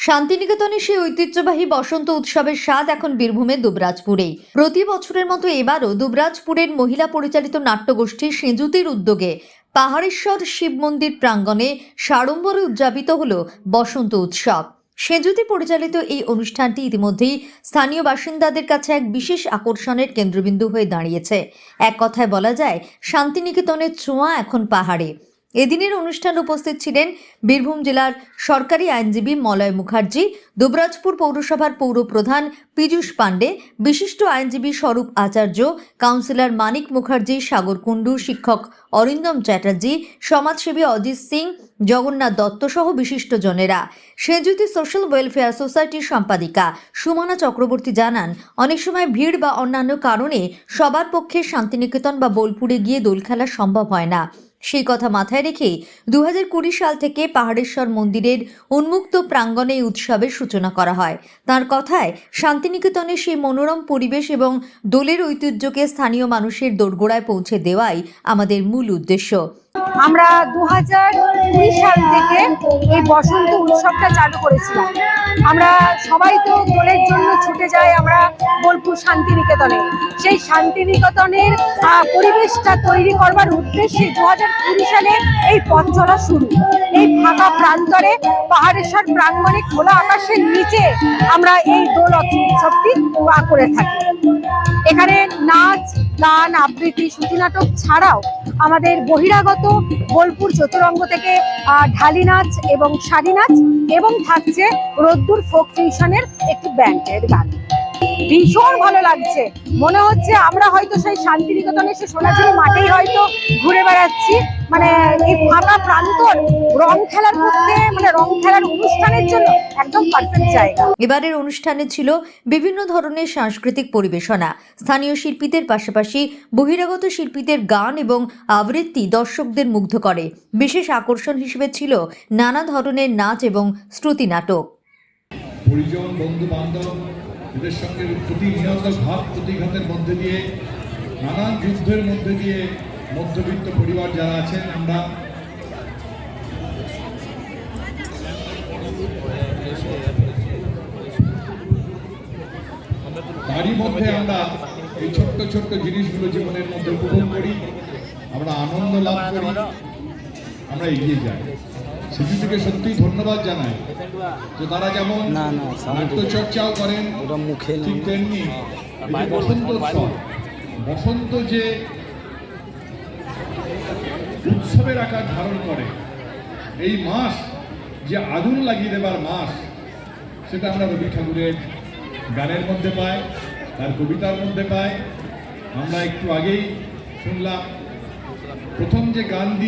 শান্তিনিকেতনে সেই ঐতিহ্যবাহী বসন্ত উৎসবের স্বাদ এখন বীরভূমের দুবরাজপুরেই। প্রতি বছরের মতো এবারও দুবরাজপুরের মহিলা পরিচালিত নাট্যগোষ্ঠী সেঁজুতির উদ্যোগে পাহাড়েশ্বর শিব মন্দির প্রাঙ্গণে সাড়ম্বরে উদযাপিত হল বসন্ত উৎসব। সেঁজুতি পরিচালিত এই অনুষ্ঠানটি ইতিমধ্যেই স্থানীয় বাসিন্দাদের কাছে এক বিশেষ আকর্ষণের কেন্দ্রবিন্দু হয়ে দাঁড়িয়েছে। এক কথায় বলা যায়, শান্তিনিকেতনের ছোঁয়া এখন পাহাড়ে। এদিনের অনুষ্ঠানে উপস্থিত ছিলেন বীরভূম জেলার সরকারি আইনজীবী মলয় মুখার্জি, দুবরাজপুর পৌরসভার পৌরপ্রধান পীযূষ পাণ্ডে, বিশিষ্ট আইনজীবী স্বরূপ আচার্য, কাউন্সিলর মানিক মুখার্জি, সাগর কুণ্ডু, শিক্ষক অরিন্দম চ্যাটার্জি, সমাজসেবী অজিত সিং, জগন্নাথ দত্ত সহ বিশিষ্টজনেরা। সেঁজুতি সোশ্যাল ওয়েলফেয়ার সোসাইটির সম্পাদিকা সুমনা চক্রবর্তী জানান, অনেক সময় ভিড় বা অন্যান্য কারণে সবার পক্ষে শান্তিনিকেতন বা বোলপুরে গিয়ে দোল খেলা সম্ভব হয় না। সেই কথা মাথায় রেখে 2020 সাল থেকে পাহাড়েশ্বর মন্দিরের উন্মুক্ত প্রাঙ্গণে এই উৎসবের সূচনা করা হয়। তার কথায়, শান্তিনিকেতনের সেই মনোরম পরিবেশ এবং দোলের ঐতিহ্যকে স্থানীয় মানুষের দোরগোড়ায় পৌঁছে দেওয়াই আমাদের মূল উদ্দেশ্য। আমরা 2020 সাল থেকে এই বসন্ত উৎসবটা চালু করেছিলাম। আমরা সবাই তো দোলের জন্য ছুটে যাই আমরা বোলপুর শান্তিনিকেতনে। সেই শান্তিনিকেতনের পরিবেশটা তৈরি করবার উদ্দেশ্যে 2020 সালে এই পথ চলা শুরু। এই ফাঁকা প্রান্তরে পাহাড়েশ্বর প্রাঙ্গণে খোলা আকাশের নিচে আমরা এই দোল উৎসবটি করে থাকি। এখানে নাচ, গান, আবৃত্তি, শ্রুতি নাটক ছাড়াও আমাদের বহিরাগত বোলপুর চতুরঙ্গ থেকে ঢালি নাচ এবং শাড়ি নাচ এবং থাকছে রোদ্দুর ফোক ফিউশনের একটি ব্যান্ডের গান। ভীষণ ভালো লাগছে, মনে হচ্ছে আমরা হয়তো সেই শান্তিনিকেতনে সে সোনাঝুরি মাঠেই হয়তো ঘুরে বেড়াচ্ছি। মানে এই ফাঁকা প্রান্তর রং খেলার মধ্যে, মানে রং খেলার অনুষ্ঠানের জন্য একদম পারফেক্ট জায়গা। এবারের অনুষ্ঠানে ছিল বিভিন্ন ধরনের সাংস্কৃতিক পরিবেশনা। স্থানীয় শিল্পীদের পাশাপাশি বহিরাগত শিল্পীদের গান এবং আবৃত্তি দর্শকদের মুগ্ধ করে। বিশেষ আকর্ষণ হিসেবে ছিল নানা ধরনের নাচ এবং শ্রুতি নাটক। পরিজন, বন্ধু বান্ধব এদের সঙ্গে প্রতিনিয়ত ঘাত প্রতিঘাতের মধ্যে দিয়ে, নানান যুদ্ধের মধ্যে দিয়ে মধ্যবিত্ত পরিবার যারা আছেন, আমরা তারই মধ্যে আমরা এই ছোট্ট ছোট্ট জিনিসগুলো জীবনের মধ্যে উপভোগ করি, আমরা আনন্দ লাভ করি, আমরা এগিয়ে যাই। সেদিকে সত্যিই ধন্যবাদ জানাই যে তারা যেমন নাট্য চর্চাও করেন, ঠিক তেমনি বসন্ত উৎসব, বসন্ত যে উৎসবের আকার ধারণ করে, এই মাস যে আগুন লাগিয়ে দেবার মাস, সেটা আমরা রবি ঠাকুরের গানের মধ্যে পাই, তার কবিতার মধ্যে পাই। আমরা একটু আগেই শুনলাম প্রথম যে গান